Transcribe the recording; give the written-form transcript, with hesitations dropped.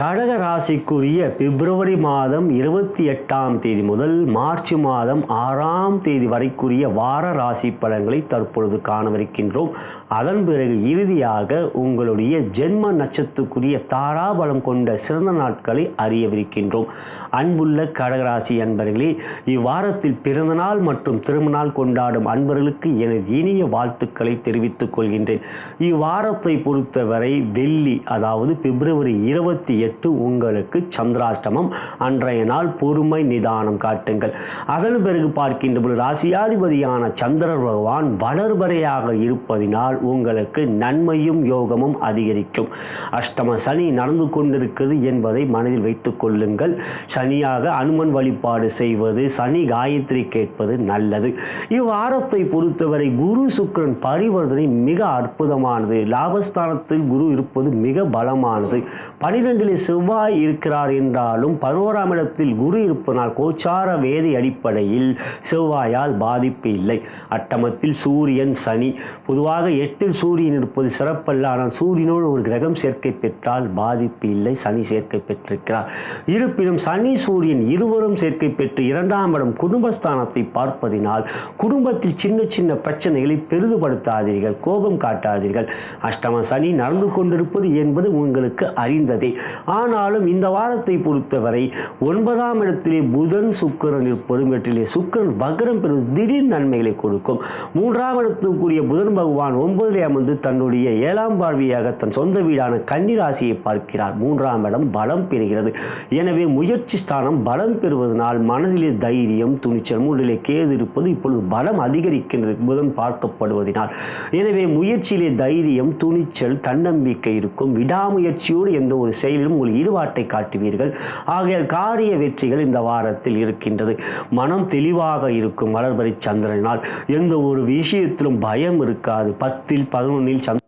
கடக ராசிக்குரிய பிப்ரவரி மாதம் 28ஆம் தேதி முதல் மார்ச் மாதம் 6ஆம் தேதி வரைக்குரிய வார ராசி பலன்களை தற்பொழுது காணவிருக்கின்றோம். அதன் பிறகு இறுதியாக உங்களுடைய ஜென்ம நட்சத்திரத்துக்குரிய தாராபலம் கொண்ட சிறந்த நாட்களை அறியவிருக்கின்றோம். அன்புள்ள கடகராசி அன்பர்களே, இவ்வாரத்தில் பிறந்தநாள் மற்றும் திருமணநாள் கொண்டாடும் அன்பர்களுக்கு எனது இனிய வாழ்த்துக்களை தெரிவித்துக் கொள்கின்றேன். இவ்வாரத்தை பொறுத்தவரை வெள்ளி, அதாவது பிப்ரவரி 28 உங்களுக்கு சந்திராஷ்டமம். அன்றைய நாள் பொறுமை நிதானம் காட்டுங்கள். அதன் பிறகு பார்க்கின்ற பொழுது ராசியாதிபதியான சந்திரர் பகவான் வளர்பறையாக இருப்பதினால் உங்களுக்கு நன்மையும் யோகமும் அதிகரிக்கும். அஷ்டம சனி நடந்து கொண்டிருக்கிறது என்பதை மனதில் வைத்துக் கொள்ளுங்கள். சனியாக அனுமன் வழிபாடு செய்வது, சனி காயத்ரி கேட்பது நல்லது. இவ்வாரத்தை பொறுத்தவரை குரு சுக்கிரன் பரிவர்த்தனை மிக அற்புதமானது. லாபஸ்தானத்தில் குரு இருப்பது மிக பலமானது. 12 செவ்வாய் இருக்கிறார் என்றாலும் 11ஆம் இடத்தில் குரு இருப்பதனால் கோச்சார வேதி அடிப்படையில் செவ்வாயால் பாதிப்பு இல்லை. அட்டமத்தில் சூரியன் சனி, பொதுவாக 8இல் சூரியன் இருப்பது சிறப்பல்ல. ஆனால் சூரியனோடு ஒரு கிரகம் சேர்க்கை பெற்றால் பாதிப்பு இல்லை. சனி சேர்க்கை பெற்றிருக்கிறார். இருப்பினும் சனி சூரியன் இருவரும் சேர்க்கை பெற்று 2ஆம் இடம் குடும்பஸ்தானத்தை பார்ப்பதினால் குடும்பத்தில் சின்ன சின்ன பிரச்சனைகளை பெரிதுபடுத்தாதீர்கள், கோபம் காட்டாதீர்கள். அஷ்டம சனி நடந்து கொண்டிருப்பது என்பது உங்களுக்கு அறிந்ததே. ஆனாலும் இந்த வாரத்தை பொறுத்தவரை 9ஆம் இடத்திலே புதன் சுக்கிரன் இருப்பதும், எட்டிலே சுக்கிரன் வக்ரம் பெறுவது திடீர் நன்மைகளை கொடுக்கும். 3ஆம் இடத்துக்குரிய புதன் பகவான் 9லே அமர்ந்து தன்னுடைய 7ஆம் பார்வையாக தன் சொந்த வீடான கன்னி ராசியை பார்க்கிறார். 3ஆம் இடம் பலம் பெறுகிறது. எனவே முயற்சி ஸ்தானம் பலம் பெறுவதனால் மனதிலே தைரியம், துணிச்சல். 3லே கேது இருப்பது இப்பொழுது பலம் அதிகரிக்கின்றது புதன் பார்க்கப்படுவதனால். எனவே முயற்சியிலே தைரியம், துணிச்சல், தன்னம்பிக்கை இருக்கும். விடாமுயற்சியோடு எந்த ஒரு செயலிலும் உங்கள் ஈடுபாட்டை காட்டுவீர்கள். ஆகையால் காரிய வெற்றிகள் இந்த வாரத்தில் இருக்கின்றது. மனம் தெளிவாக இருக்கும். வளர்பறை சந்திரனால் எந்த ஒரு விஷயத்திலும் பயம் இருக்காது. 10இல் 11இல்